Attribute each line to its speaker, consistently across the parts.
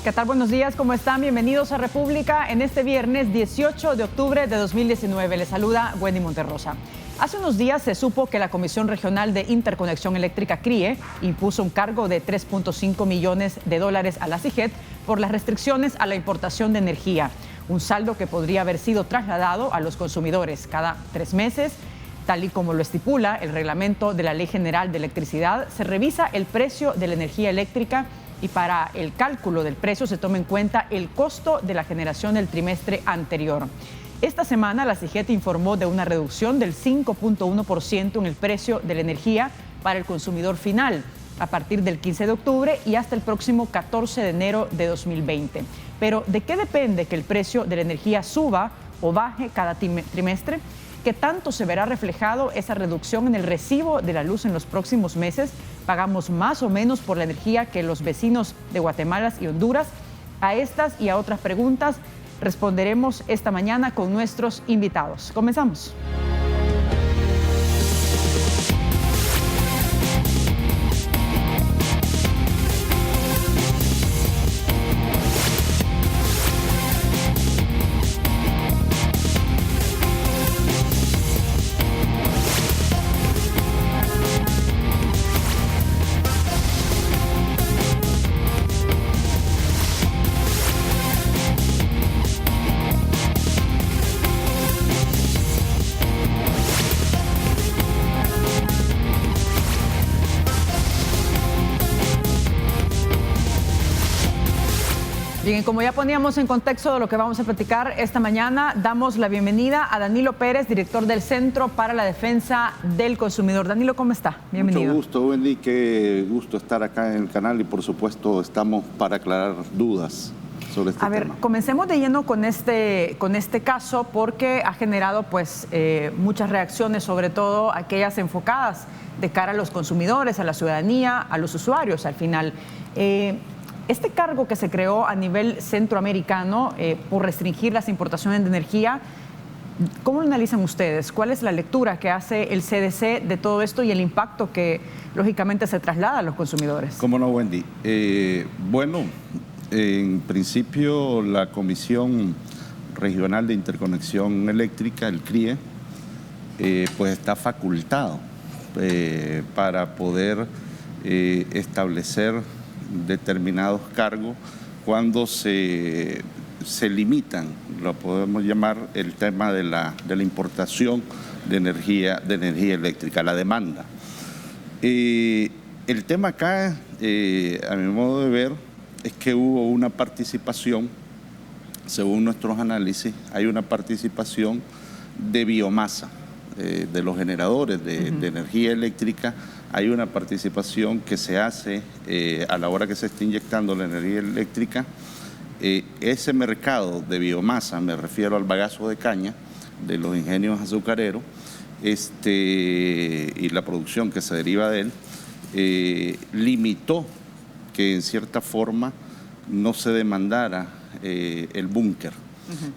Speaker 1: ¿Qué tal? Buenos días, ¿cómo están? Bienvenidos a República en este viernes 18 de octubre de 2019. Les saluda Wendy Monterrosa. Hace unos días se supo que la Comisión Regional de Interconexión Eléctrica, CRIE, impuso un cargo de $3.5 millones a la CIGET por las restricciones a la importación de energía. Un saldo que podría haber sido trasladado a los consumidores cada 3 meses. Tal y como lo estipula el reglamento de la Ley General de Electricidad, se revisa el precio de la energía eléctrica y para el cálculo del precio se toma en cuenta el costo de la generación del trimestre anterior. Esta semana la CIGET informó de una reducción del 5.1% en el precio de la energía para el consumidor final a partir del 15 de octubre y hasta el próximo 14 de enero de 2020. Pero ¿de qué depende que el precio de la energía suba o baje cada trimestre? ¿Qué tanto se verá reflejado esa reducción en el recibo de la luz en los próximos meses? ¿Pagamos más o menos por la energía que los vecinos de Guatemala y Honduras? A estas y a otras preguntas responderemos esta mañana con nuestros invitados. Comenzamos. Bien, como ya poníamos en contexto de lo que vamos a platicar esta mañana, damos la bienvenida a Danilo Pérez, director del Centro para la Defensa del Consumidor. Danilo, ¿cómo está? Bienvenido.
Speaker 2: Mucho gusto, Wendy, qué gusto estar acá en el canal y por supuesto estamos para aclarar dudas sobre este tema.
Speaker 1: A ver, comencemos de lleno con este caso porque ha generado muchas reacciones, sobre todo aquellas enfocadas de cara a los consumidores, a la ciudadanía, a los usuarios al final. Este cargo que se creó a nivel centroamericano por restringir las importaciones de energía, ¿cómo lo analizan ustedes? ¿Cuál es la lectura que hace el CDC de todo esto y el impacto que lógicamente se traslada a los consumidores?
Speaker 2: ¿Cómo no, Wendy? Bueno, en principio la Comisión Regional de Interconexión Eléctrica, el CRIE, pues está facultado para poder establecer determinados cargos cuando se limitan, lo podemos llamar el tema de la importación de energía eléctrica, la demanda. El tema acá, a mi modo de ver, es que hubo una participación, según nuestros análisis, hay una participación de biomasa, de los generadores de energía eléctrica. Hay una participación que se hace a la hora que se está inyectando la energía eléctrica. Ese mercado de biomasa, me refiero al bagazo de caña de los ingenios azucareros y la producción que se deriva de él, limitó que en cierta forma no se demandara el búnker.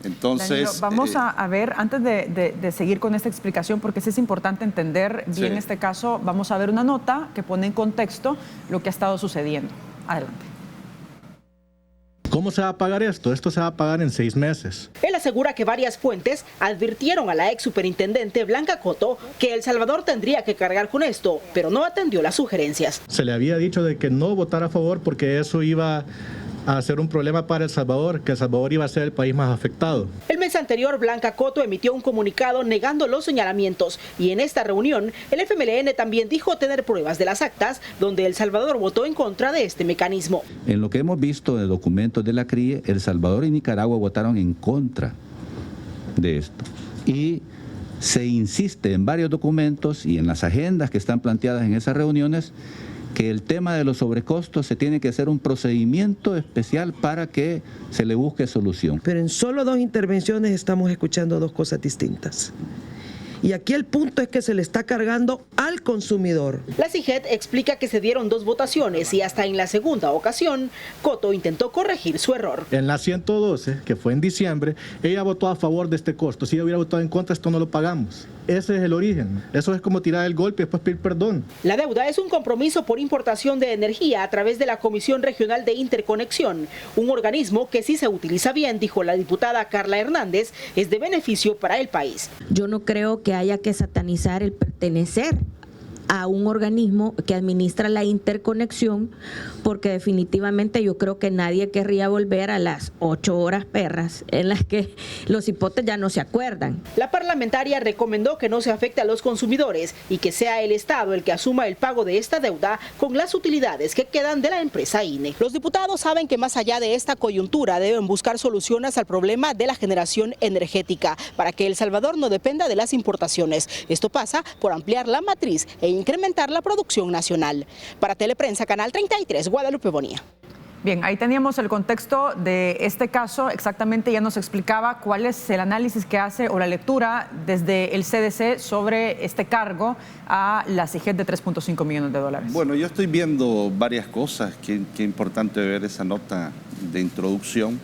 Speaker 2: Entonces,
Speaker 1: Danilo, vamos a ver, antes de seguir con esta explicación, porque sí es importante entender bien este caso, vamos a ver una nota que pone en contexto lo que ha estado sucediendo. Adelante.
Speaker 3: ¿Cómo se va a pagar esto? Esto se va a pagar en 6 meses.
Speaker 4: Él asegura que varias fuentes advirtieron a la ex superintendente Blanca Coto que El Salvador tendría que cargar con esto, pero no atendió las sugerencias.
Speaker 3: Se le había dicho de que no votara a favor porque eso iba a ser un problema para El Salvador, que El Salvador iba a ser el país más afectado.
Speaker 4: El mes anterior, Blanca Coto emitió un comunicado negando los señalamientos y en esta reunión, el FMLN también dijo tener pruebas de las actas donde El Salvador votó en contra de este mecanismo.
Speaker 5: En lo que hemos visto de documentos de la CRIE, El Salvador y Nicaragua votaron en contra de esto. Y se insiste en varios documentos y en las agendas que están planteadas en esas reuniones que el tema de los sobrecostos se tiene que hacer un procedimiento especial para que se le busque solución.
Speaker 6: Pero en solo 2 intervenciones estamos escuchando 2 cosas distintas. Y aquí el punto es que se le está cargando al consumidor.
Speaker 4: La CIGET explica que se dieron 2 votaciones y hasta en la segunda ocasión, Coto intentó corregir su error.
Speaker 3: En la 112, que fue en diciembre, ella votó a favor de este costo. Si ella hubiera votado en contra, esto no lo pagamos. Ese es el origen. Eso es como tirar el golpe y después pedir perdón.
Speaker 4: La deuda es un compromiso por importación de energía a través de la Comisión Regional de Interconexión, un organismo que si se utiliza bien, dijo la diputada Carla Hernández, es de beneficio para el país.
Speaker 7: Yo no creo que haya que satanizar el pertenecer a un organismo que administra la interconexión, porque definitivamente yo creo que nadie querría volver a las 8 horas perras en las que los hipotes ya no se acuerdan.
Speaker 4: La parlamentaria recomendó que no se afecte a los consumidores y que sea el Estado el que asuma el pago de esta deuda con las utilidades que quedan de la empresa INE. Los diputados saben que más allá de esta coyuntura deben buscar soluciones al problema de la generación energética para que El Salvador no dependa de las importaciones. Esto pasa por ampliar la matriz e incrementar la producción nacional. Para Teleprensa, Canal 33, Guadalupe Bonilla.
Speaker 1: Bien, ahí teníamos el contexto de este caso. Exactamente, ya nos explicaba cuál es el análisis que hace o la lectura desde el CDC sobre este cargo a la CIGET de 3.5 millones de dólares.
Speaker 2: Bueno, yo estoy viendo varias cosas. Qué importante ver esa nota de introducción.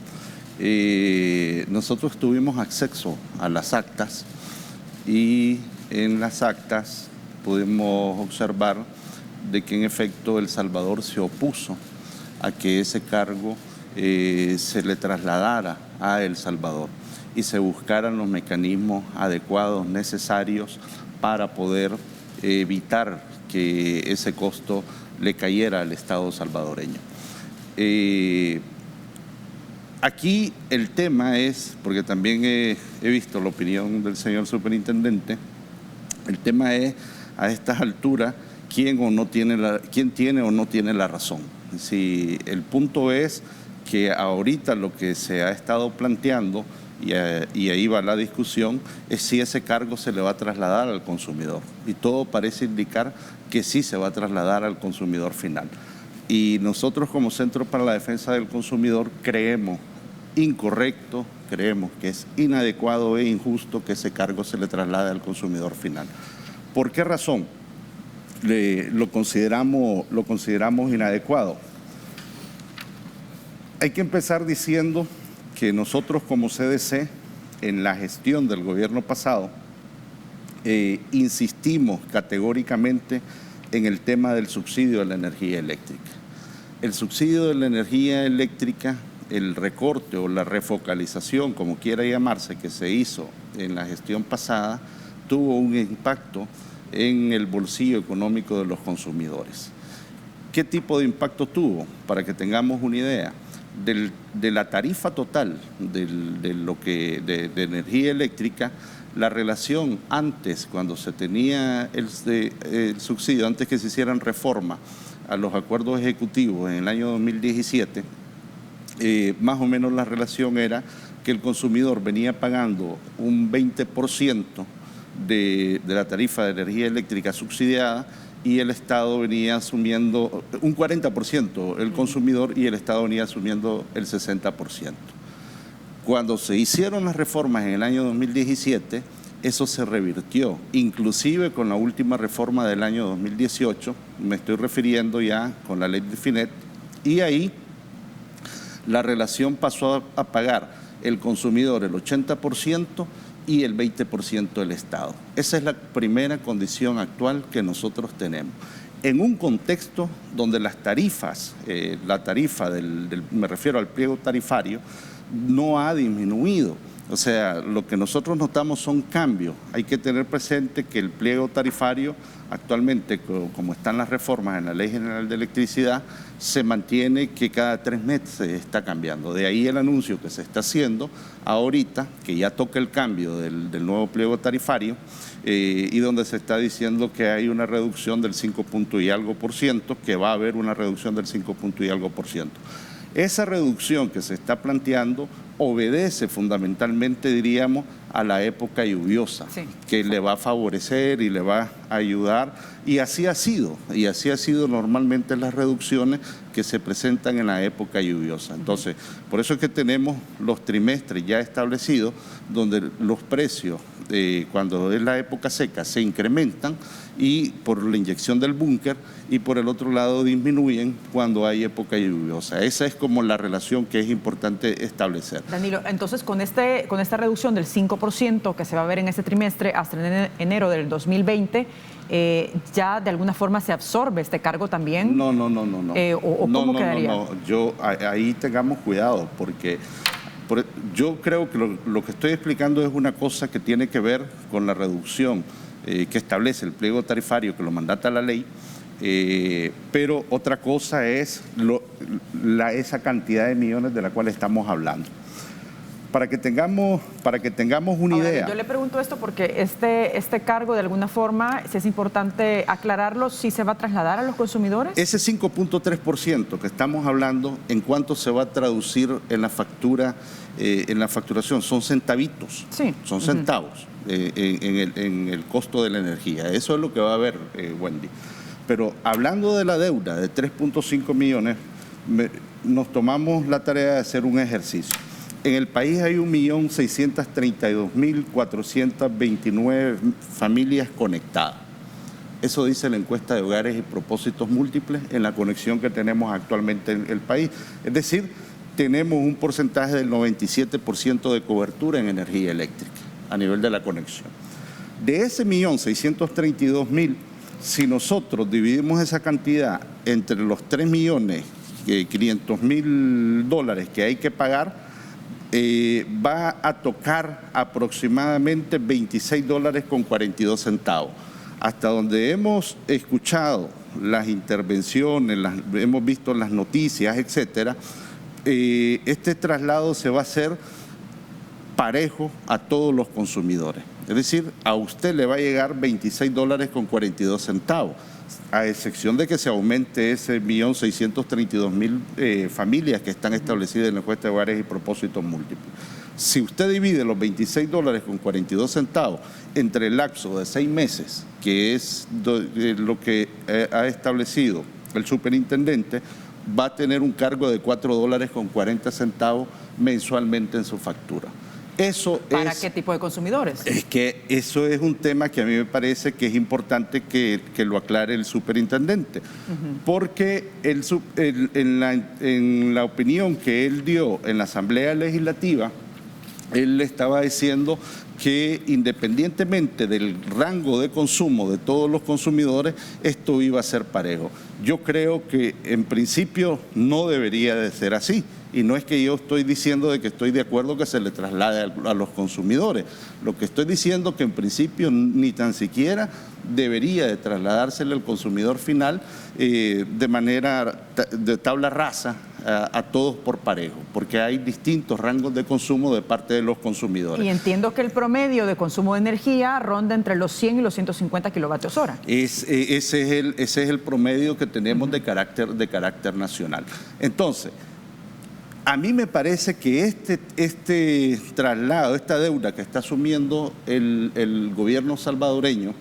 Speaker 2: Nosotros tuvimos acceso a las actas y en las actas pudimos observar de que en efecto El Salvador se opuso a que ese cargo se le trasladara a El Salvador y se buscaran los mecanismos adecuados, necesarios para poder evitar que ese costo le cayera al Estado salvadoreño. Aquí el tema es, porque también he visto la opinión del señor superintendente, el tema es a estas alturas quién tiene o no tiene la razón. Si el punto es que ahorita lo que se ha estado planteando, y ahí va la discusión, es si ese cargo se le va a trasladar al consumidor. Y todo parece indicar que sí se va a trasladar al consumidor final. Y nosotros como Centro para la Defensa del Consumidor creemos incorrecto, creemos que es inadecuado e injusto que ese cargo se le traslade al consumidor final. ¿Por qué razón lo consideramos inadecuado? Hay que empezar diciendo que nosotros como CDC, en la gestión del gobierno pasado, insistimos categóricamente en el tema del subsidio de la energía eléctrica. El subsidio de la energía eléctrica, el recorte o la refocalización, como quiera llamarse, que se hizo en la gestión pasada, tuvo un impacto en el bolsillo económico de los consumidores. ¿Qué tipo de impacto tuvo? Para que tengamos una idea, de la tarifa total de energía eléctrica, la relación antes, cuando se tenía el subsidio, antes que se hicieran reforma a los acuerdos ejecutivos en el año 2017, más o menos la relación era que el consumidor venía pagando un 20% de la tarifa de energía eléctrica subsidiada y el Estado venía asumiendo un 40%, el consumidor, y el Estado venía asumiendo el 60%. Cuando se hicieron las reformas en el año 2017, eso se revirtió, inclusive con la última reforma del año 2018, me estoy refiriendo ya con la ley de FINET, y ahí la relación pasó a pagar el consumidor el 80% y el 20% del Estado. Esa es la primera condición actual que nosotros tenemos. En un contexto donde las tarifas, la tarifa me refiero al pliego tarifario, no ha disminuido. O sea, lo que nosotros notamos son cambios. Hay que tener presente que el pliego tarifario actualmente, como están las reformas en la Ley General de Electricidad, se mantiene que cada 3 meses se está cambiando. De ahí el anuncio que se está haciendo ahorita, que ya toca el cambio del nuevo pliego tarifario, y donde se está diciendo que hay una reducción del 5 y algo por ciento, que va a haber una reducción del 5 y algo por ciento. Esa reducción que se está planteando obedece fundamentalmente, diríamos, a la época lluviosa,
Speaker 1: Sí.
Speaker 2: que le va a favorecer y le va a ayudar. Y así ha sido normalmente las reducciones que se presentan en la época lluviosa. Entonces, por eso es que tenemos los trimestres ya establecidos, donde los precios, cuando es la época seca, se incrementan y por la inyección del búnker, y por el otro lado disminuyen cuando hay época lluviosa. Esa es como la relación que es importante establecer.
Speaker 1: Danilo, entonces con esta reducción del 5% que se va a ver en este trimestre hasta enero del 2020, ¿ya de alguna forma se absorbe este cargo también?
Speaker 2: No.
Speaker 1: ¿O cómo quedaría?
Speaker 2: Ahí tengamos cuidado, porque yo creo que lo que estoy explicando es una cosa que tiene que ver con la reducción que establece el pliego tarifario, que lo mandata la ley, pero otra cosa es esa cantidad de millones de la cual estamos hablando. Para que tengamos una idea.
Speaker 1: Yo le pregunto esto porque este cargo, de alguna forma, si es importante aclararlo, ¿sí se va a trasladar a los consumidores?
Speaker 2: Ese 5.3% que estamos hablando, ¿en cuánto se va a traducir en la factura, en la facturación? Son centavitos,
Speaker 1: Sí.
Speaker 2: son centavos en el costo de la energía. Eso es lo que va a haber, Wendy. Pero hablando de la deuda de 3.5 millones, nos tomamos la tarea de hacer un ejercicio. En el país hay 1.632.429 familias conectadas. Eso dice la encuesta de hogares y propósitos múltiples en la conexión que tenemos actualmente en el país. Es decir, tenemos un porcentaje del 97% de cobertura en energía eléctrica a nivel de la conexión. De ese 1.632.000, si nosotros dividimos esa cantidad entre los 3.500.000 dólares que hay que pagar, va a tocar aproximadamente $26.42. Hasta donde hemos escuchado las intervenciones, hemos visto las noticias, etcétera, este traslado se va a hacer parejo a todos los consumidores. Es decir, a usted le va a llegar $26.42, a excepción de que se aumente ese 1.632.000 familias que están establecidas en la encuesta de hogares y propósitos múltiples. Si usted divide los $26.42 entre el lapso de 6 meses, que es lo que ha establecido el superintendente, va a tener un cargo de $4.40 mensualmente en su factura.
Speaker 1: ¿Para qué tipo de consumidores?
Speaker 2: Es que eso es un tema que a mí me parece que es importante que lo aclare el superintendente, porque en la opinión que él dio en la Asamblea Legislativa, él le estaba diciendo que independientemente del rango de consumo de todos los consumidores, esto iba a ser parejo. Yo creo que en principio no debería de ser así. Y no es que yo estoy diciendo de que estoy de acuerdo que se le traslade a los consumidores. Lo que estoy diciendo que en principio ni tan siquiera debería de trasladársele al consumidor final de manera de tabla rasa a todos por parejo, porque hay distintos rangos de consumo de parte de los consumidores.
Speaker 1: Y entiendo que el promedio de consumo de energía ronda entre los 100 y los 150 kilovatios hora.
Speaker 2: Ese es el promedio que tenemos de carácter nacional. Entonces, a mí me parece que este traslado, esta deuda que está asumiendo el gobierno salvadoreño,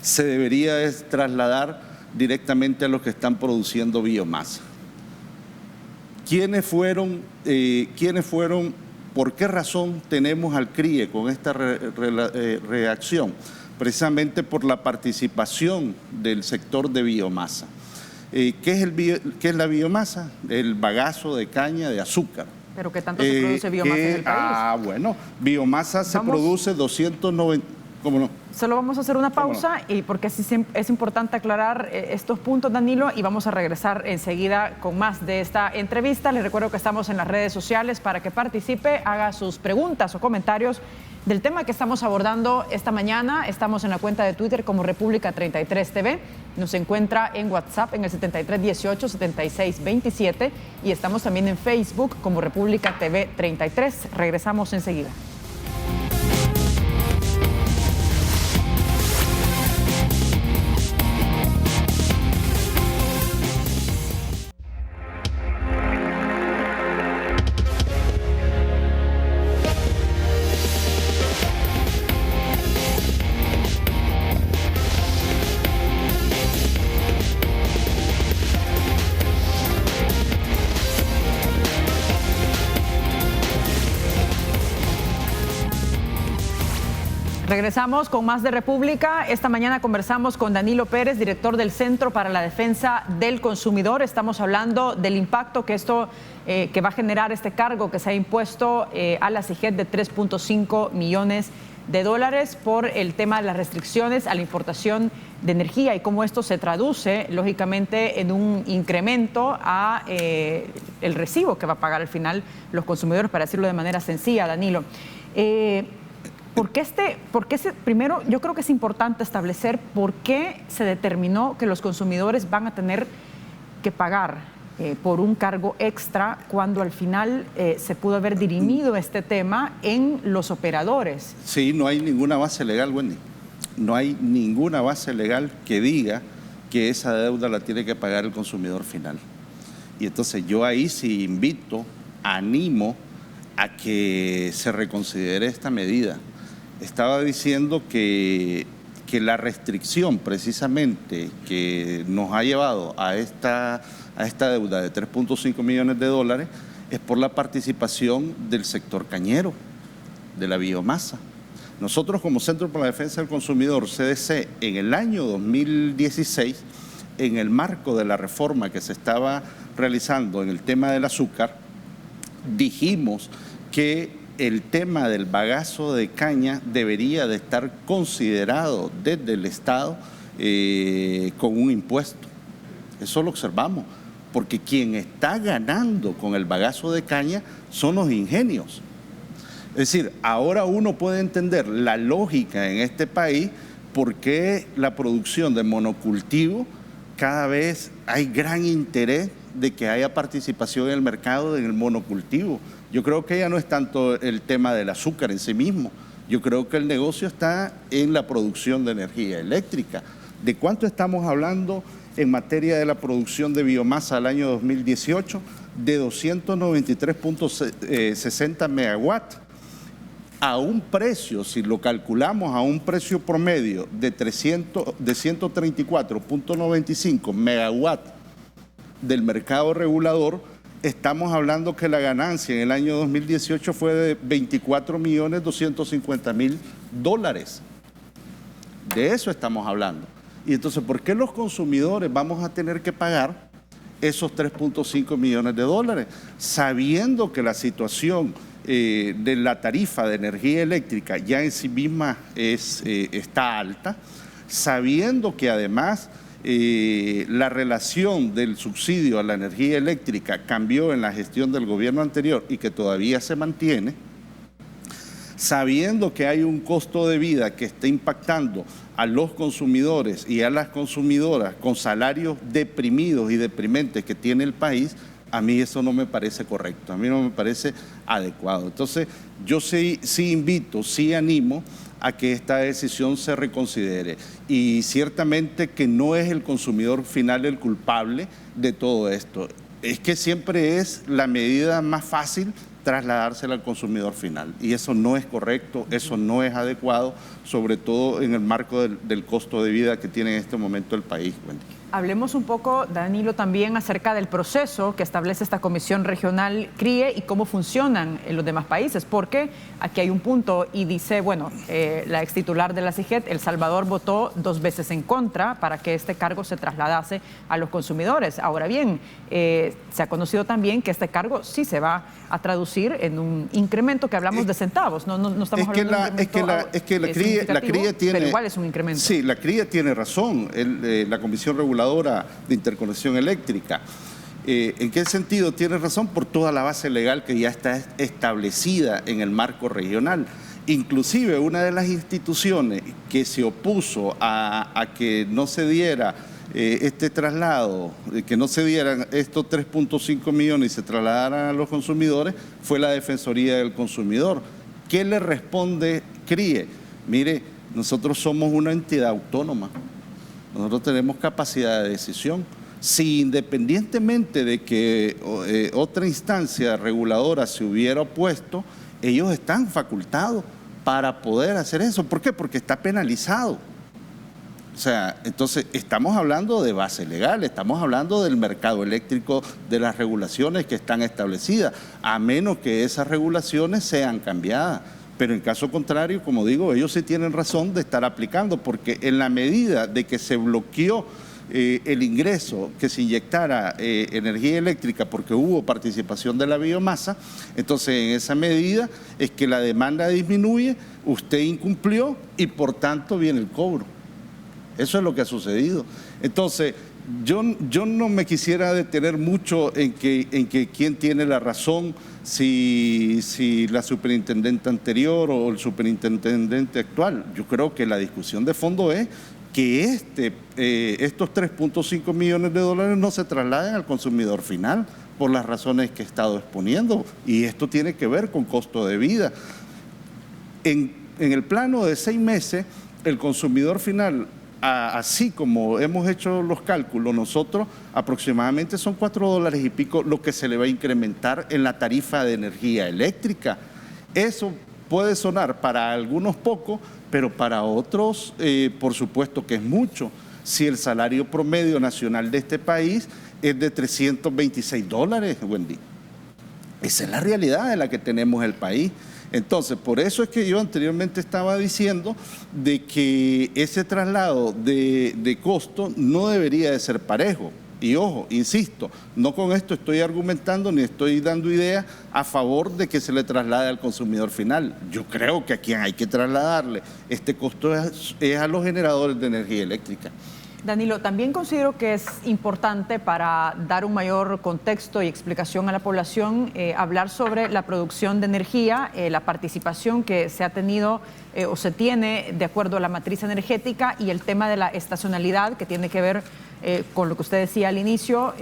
Speaker 2: se debería trasladar directamente a los que están produciendo biomasa. ¿Quiénes fueron? ¿Por qué razón tenemos al CRIE con esta reacción? Precisamente por la participación del sector de biomasa. ¿Qué es la biomasa? El bagazo de caña de azúcar.
Speaker 1: ¿Pero qué tanto se produce biomasa en el país?
Speaker 2: Bueno, biomasa se produce 290... ¿Cómo no?
Speaker 1: Solo vamos a hacer una pausa y porque es importante aclarar estos puntos, Danilo, y vamos a regresar enseguida con más de esta entrevista. Les recuerdo que estamos en las redes sociales para que participe, haga sus preguntas o comentarios del tema que estamos abordando esta mañana. Estamos en la cuenta de Twitter como República 33 TV. Nos encuentra en WhatsApp en el 7318-7627 y estamos también en Facebook como República TV 33. Regresamos enseguida. Regresamos con más de República. Esta mañana conversamos con Danilo Pérez, director del Centro para la Defensa del Consumidor. Estamos hablando del impacto que que va a generar este cargo que se ha impuesto a la CIGET de 3.5 millones de dólares por el tema de las restricciones a la importación de energía y cómo esto se traduce, lógicamente, en un incremento a el recibo que va a pagar al final los consumidores, para decirlo de manera sencilla, Danilo. Primero, yo creo que es importante establecer por qué se determinó que los consumidores van a tener que pagar por un cargo extra cuando al final se pudo haber dirimido este tema en los operadores.
Speaker 2: Sí, no hay ninguna base legal, Wendy. No hay ninguna base legal que diga que esa deuda la tiene que pagar el consumidor final. Y entonces yo ahí sí animo a que se reconsidere esta medida. Estaba diciendo que la restricción precisamente que nos ha llevado a esta deuda de 3.5 millones de dólares es por la participación del sector cañero, de la biomasa. Nosotros como Centro para la Defensa del Consumidor, CDC, en el año 2016, en el marco de la reforma que se estaba realizando en el tema del azúcar, dijimos que el tema del bagazo de caña debería de estar considerado desde el Estado con un impuesto. Eso lo observamos, porque quien está ganando con el bagazo de caña son los ingenios. Es decir, ahora uno puede entender la lógica en este país por qué la producción de monocultivo cada vez hay gran interés de que haya participación en el mercado en el monocultivo. Yo creo que ya no es tanto el tema del azúcar en sí mismo. Yo creo que el negocio está en la producción de energía eléctrica. ¿De cuánto estamos hablando en materia de la producción de biomasa al año 2018? De 293.60 megawatts. A un precio, si lo calculamos a un precio promedio de 134.95 megawatts del mercado regulador, estamos hablando que la ganancia en el año 2018 fue de 24.250.000 dólares. De eso estamos hablando. Y entonces, ¿por qué los consumidores vamos a tener que pagar esos 3.5 millones de dólares? Sabiendo que la situación de la tarifa de energía eléctrica ya en sí misma está alta, sabiendo que además la relación del subsidio a la energía eléctrica cambió en la gestión del gobierno anterior y que todavía se mantiene, sabiendo que hay un costo de vida que está impactando a los consumidores y a las consumidoras con salarios deprimidos y deprimentes que tiene el país, a mí eso no me parece correcto, a mí no me parece adecuado. Entonces, yo sí invito, sí animo a que esta decisión se reconsidere. Y ciertamente que no es el consumidor final el culpable de todo esto. Es que siempre es la medida más fácil trasladársela al consumidor final. Y eso no es correcto, eso no es adecuado, sobre todo en el marco del costo de vida que tiene en este momento el país, Wendy.
Speaker 1: Hablemos un poco, Danilo, también acerca del proceso que establece esta Comisión Regional CRIE y cómo funcionan en los demás países, porque aquí hay un punto y dice, bueno, la ex titular de la CIGET, El Salvador, votó 2 veces en contra para que este cargo se trasladase a los consumidores. Ahora bien, se ha conocido también que este cargo sí se va a traducir en un incremento que hablamos de centavos, no estamos hablando de un incremento
Speaker 2: la CRIE tiene,
Speaker 1: pero igual es un incremento.
Speaker 2: Sí, la CRIE tiene razón, la Comisión Reguladora de Interconexión Eléctrica. ¿En qué sentido tiene razón? Por toda la base legal que ya está establecida en el marco regional. Inclusive una de las instituciones que se opuso a que no se diera este traslado, que no se dieran estos 3.5 millones y se trasladaran a los consumidores, fue la Defensoría del Consumidor. ¿Qué le responde CRIE? Mire, nosotros somos una entidad autónoma. Nosotros tenemos capacidad de decisión. Si independientemente de que otra instancia reguladora se hubiera opuesto, ellos están facultados para poder hacer eso. ¿Por qué? Porque está penalizado. O sea, entonces estamos hablando de base legal, estamos hablando del mercado eléctrico, de las regulaciones que están establecidas, a menos que esas regulaciones sean cambiadas. Pero en caso contrario, como digo, ellos sí tienen razón de estar aplicando, porque en la medida de que se bloqueó el ingreso, que se inyectara energía eléctrica porque hubo participación de la biomasa, entonces en esa medida es que la demanda disminuye, usted incumplió y por tanto viene el cobro. Eso es lo que ha sucedido. Entonces, yo no me quisiera detener mucho en que quién tiene la razón, si la superintendente anterior o el superintendente actual. Yo creo que la discusión de fondo es que estos 3.5 millones de dólares no se trasladen al consumidor final por las razones que he estado exponiendo, y esto tiene que ver con costo de vida. En el plano de 6 meses, el consumidor final, así como hemos hecho los cálculos nosotros, aproximadamente son $4 y pico lo que se le va a incrementar en la tarifa de energía eléctrica. Eso puede sonar para algunos poco, pero para otros, por supuesto que es mucho. Si el salario promedio nacional de este país es de $326, Wendy. Esa es la realidad en la que tenemos el país. Entonces, por eso es que yo anteriormente estaba diciendo de que ese traslado de costo no debería de ser parejo. Y ojo, insisto, no con esto estoy argumentando ni estoy dando ideas a favor de que se le traslade al consumidor final. Yo creo que a quien hay que trasladarle este costo es a los generadores de energía eléctrica.
Speaker 1: Danilo, también considero que es importante, para dar un mayor contexto y explicación a la población, hablar sobre la producción de energía, la participación que se ha tenido o se tiene de acuerdo a la matriz energética, y el tema de la estacionalidad, que tiene que ver con lo que usted decía al inicio,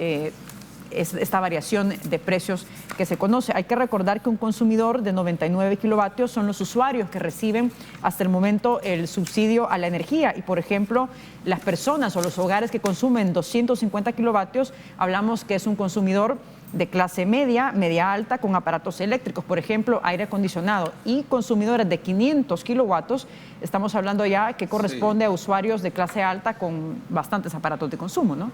Speaker 1: esta variación de precios que se conoce. Hay que recordar que un consumidor de 99 kilovatios son los usuarios que reciben hasta el momento el subsidio a la energía, y por ejemplo las personas o los hogares que consumen 250 kilovatios, hablamos que es un consumidor de clase media, media alta, con aparatos eléctricos, por ejemplo aire acondicionado, y consumidores de 500 kilowatts, estamos hablando ya que corresponde a usuarios de clase alta con bastantes aparatos de consumo, ¿no?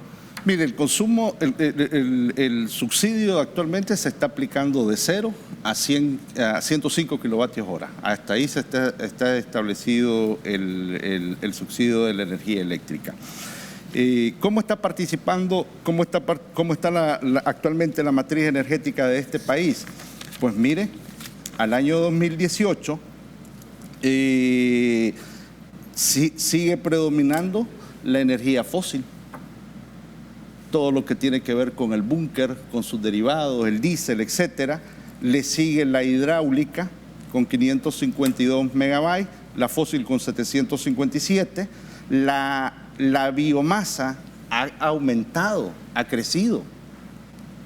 Speaker 2: Mire, el consumo, el subsidio actualmente se está aplicando de 0 a 105 kilovatios hora. Hasta ahí está establecido el subsidio de la energía eléctrica. ¿Cómo está participando, cómo está actualmente la matriz energética de este país? Pues mire, al año 2018 sigue predominando la energía fósil. Todo lo que tiene que ver con el búnker, con sus derivados, el diésel, etcétera. Le sigue la hidráulica con 552 megabytes, la fósil con 757. La biomasa ha aumentado, ha crecido.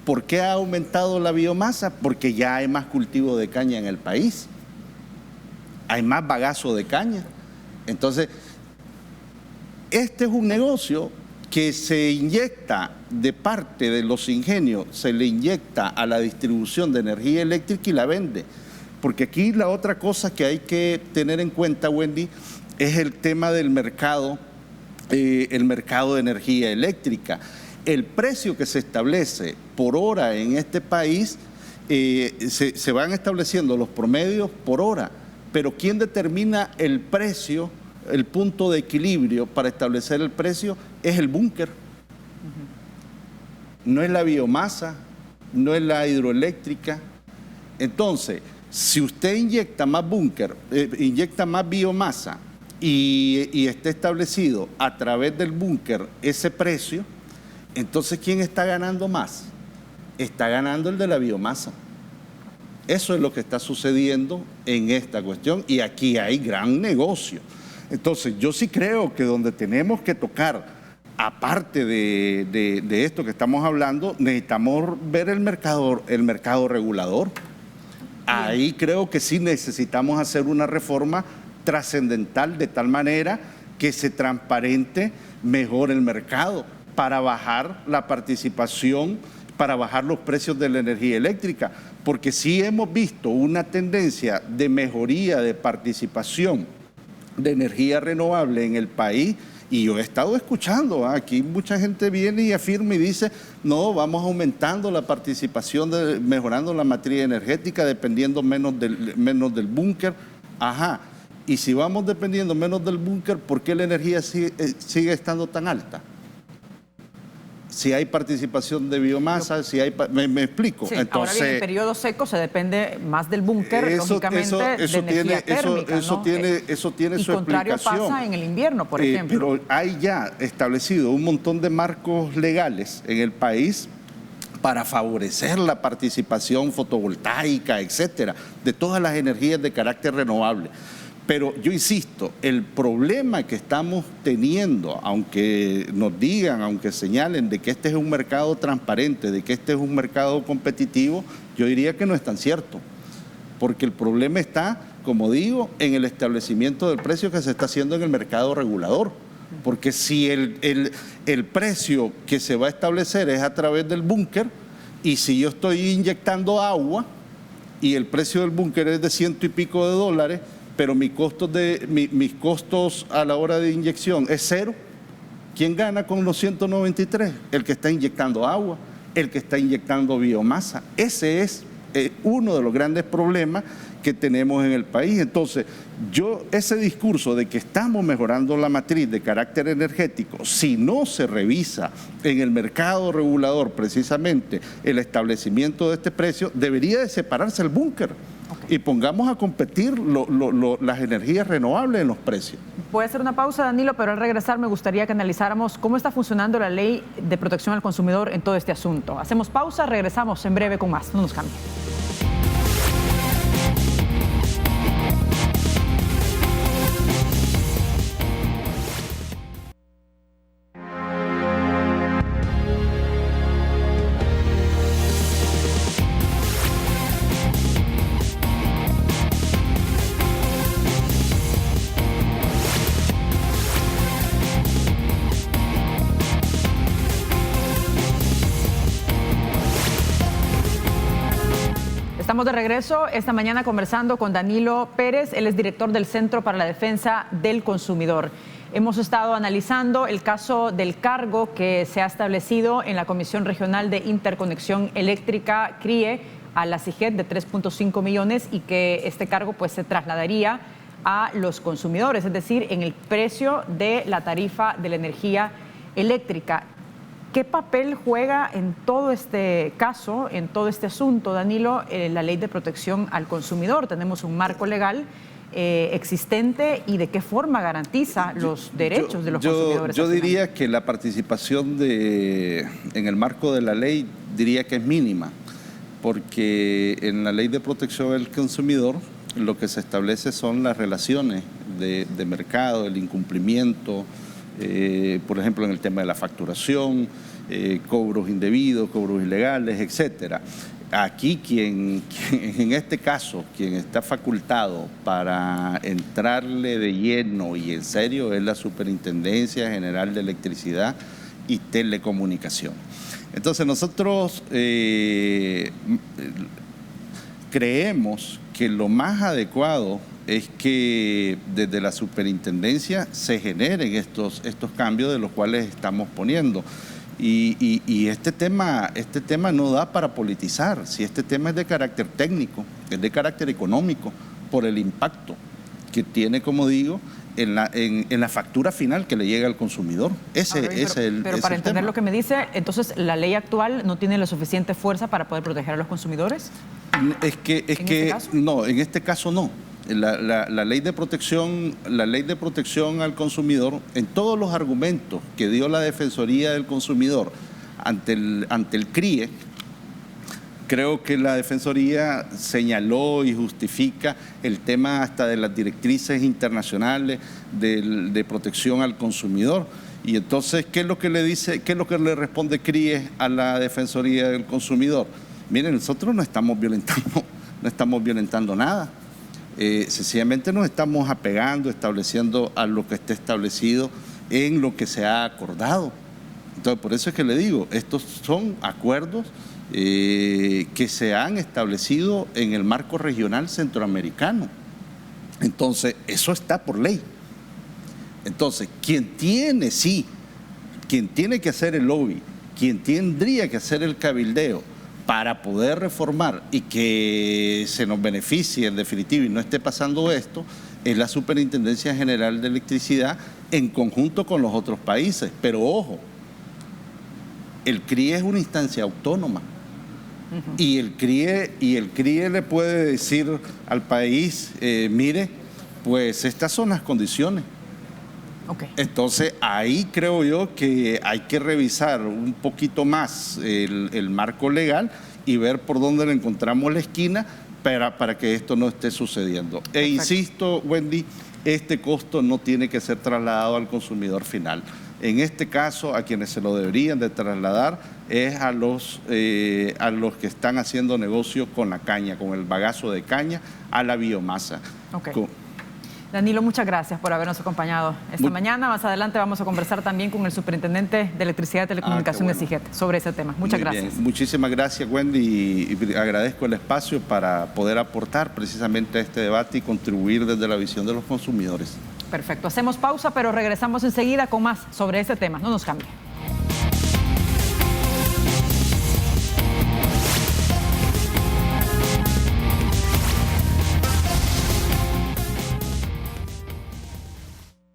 Speaker 2: ¿Por qué ha aumentado la biomasa? Porque ya hay más cultivo de caña en el país. Hay más bagazo de caña. Entonces, este es un negocio que se inyecta de parte de los ingenios, se le inyecta a la distribución de energía eléctrica y la vende. Porque aquí la otra cosa que hay que tener en cuenta, Wendy, es el tema del mercado, el mercado de energía eléctrica. El precio que se establece por hora en este país, se van estableciendo los promedios por hora, pero ¿quién determina el precio? El punto de equilibrio para establecer el precio es el búnker. No es la biomasa, no es la hidroeléctrica. Entonces, si usted inyecta más búnker, inyecta más biomasa y está establecido a través del búnker ese precio, entonces ¿quién está ganando más? Está ganando el de la biomasa. Eso es lo que está sucediendo en esta cuestión, y aquí hay gran negocio. Entonces, yo sí creo que donde tenemos que tocar, aparte de esto que estamos hablando, necesitamos ver el mercado regulador. Ahí creo que sí necesitamos hacer una reforma trascendental de tal manera que se transparente mejor el mercado para bajar la participación, para bajar los precios de la energía eléctrica, porque sí hemos visto una tendencia de mejoría de participación de energía renovable en el país, y yo he estado escuchando, aquí mucha gente viene y afirma y dice, no, vamos aumentando la participación, mejorando la matriz energética, dependiendo menos del búnker. Ajá. Y si vamos dependiendo menos del búnker, ¿por qué la energía sigue estando tan alta? Si hay participación de biomasa, si hay... ¿Me explico?
Speaker 1: Sí,
Speaker 2: entonces,
Speaker 1: ahora bien, en periodo seco se depende más del búnker, lógicamente, de energía térmica,
Speaker 2: eso tiene
Speaker 1: y
Speaker 2: su
Speaker 1: contrario
Speaker 2: explicación.
Speaker 1: pasa en el invierno, por ejemplo.
Speaker 2: Pero hay ya establecido un montón de marcos legales en el país para favorecer la participación fotovoltaica, etcétera, de todas las energías de carácter renovable. Pero yo insisto, el problema que estamos teniendo, aunque nos digan, aunque señalen de que este es un mercado transparente, de que este es un mercado competitivo, yo diría que no es tan cierto. Porque el problema está, como digo, en el establecimiento del precio que se está haciendo en el mercado regulador. Porque si el precio que se va a establecer es a través del búnker, y si yo estoy inyectando agua y el precio del búnker es de $100 y pico, pero mis costos a la hora de inyección es 0, ¿quién gana con los 193? El que está inyectando agua, el que está inyectando biomasa. Ese es uno de los grandes problemas que tenemos en el país. Entonces, ese discurso de que estamos mejorando la matriz de carácter energético, si no se revisa en el mercado regulador precisamente el establecimiento de este precio, debería de separarse el búnker. Y pongamos a competir las energías renovables en los precios.
Speaker 1: Voy a hacer una pausa, Danilo, pero al regresar me gustaría que analizáramos cómo está funcionando la ley de protección al consumidor en todo este asunto. Hacemos pausa, regresamos en breve con más. No nos cambien. Estamos de regreso esta mañana conversando con Danilo Pérez, él es director del Centro para la Defensa del Consumidor. Hemos estado analizando el caso del cargo que se ha establecido en la Comisión Regional de Interconexión Eléctrica, CRIE, a la CIGET de 3.5 millones y que este cargo pues se trasladaría a los consumidores, es decir, en el precio de la tarifa de la energía eléctrica. ¿Qué papel juega en todo este caso, en todo este asunto, Danilo, la ley de protección al consumidor? Tenemos un marco legal existente y de qué forma garantiza los derechos de los consumidores.
Speaker 2: Yo diría que la participación en el marco de la ley diría que es mínima, porque en la ley de protección al consumidor lo que se establece son las relaciones de mercado, el incumplimiento, por ejemplo, en el tema de la facturación, cobros indebidos, cobros ilegales, etcétera. Aquí en este caso, quien está facultado para entrarle de lleno y en serio es la Superintendencia General de Electricidad y Telecomunicación. Entonces nosotros creemos que lo más adecuado es que desde la superintendencia se generen estos cambios de los cuales estamos poniendo. Y este tema no da para politizar. Si este tema es de carácter técnico, es de carácter económico, por el impacto que tiene, como digo, en la factura final que le llega al consumidor. Pero
Speaker 1: para entender lo que me dice, entonces, ¿la ley actual no tiene la suficiente fuerza para poder proteger a los consumidores?
Speaker 2: No, en este caso no. La ley de protección al consumidor, en todos los argumentos que dio la Defensoría del Consumidor ante el CRIE, creo que la Defensoría señaló y justifica el tema hasta de las directrices internacionales de protección al consumidor. Y entonces, ¿qué es lo que le responde CRIE a la Defensoría del Consumidor? Miren, nosotros no estamos violentando nada. Sencillamente nos estamos apegando, estableciendo a lo que esté establecido en lo que se ha acordado. Entonces, por eso es que le digo, estos son acuerdos que se han establecido en el marco regional centroamericano. Entonces, eso está por ley. Entonces, quien tiene que hacer el lobby, quien tendría que hacer el cabildeo para poder reformar y que se nos beneficie en definitiva y no esté pasando esto, es la Superintendencia General de Electricidad en conjunto con los otros países. Pero ojo, el CRIE es una instancia autónoma. Y el CRIE le puede decir al país, mire, pues estas son las condiciones.
Speaker 1: Okay.
Speaker 2: Entonces ahí creo yo que hay que revisar un poquito más el marco legal y ver por dónde le encontramos la esquina para que esto no esté sucediendo. E insisto, Wendy, este costo no tiene que ser trasladado al consumidor final. En este caso, a quienes se lo deberían de trasladar es a los que están haciendo negocio con la caña, con el bagazo de caña, a la biomasa.
Speaker 1: Okay. Danilo, muchas gracias por habernos acompañado esta mañana. Más adelante vamos a conversar también con el superintendente de Electricidad y Telecomunicaciones de CIGET sobre ese tema. Muchas gracias.
Speaker 2: Bien. Muchísimas gracias, Wendy, y agradezco el espacio para poder aportar precisamente a este debate y contribuir desde la visión de los consumidores.
Speaker 1: Perfecto. Hacemos pausa, pero regresamos enseguida con más sobre ese tema. No nos cambie.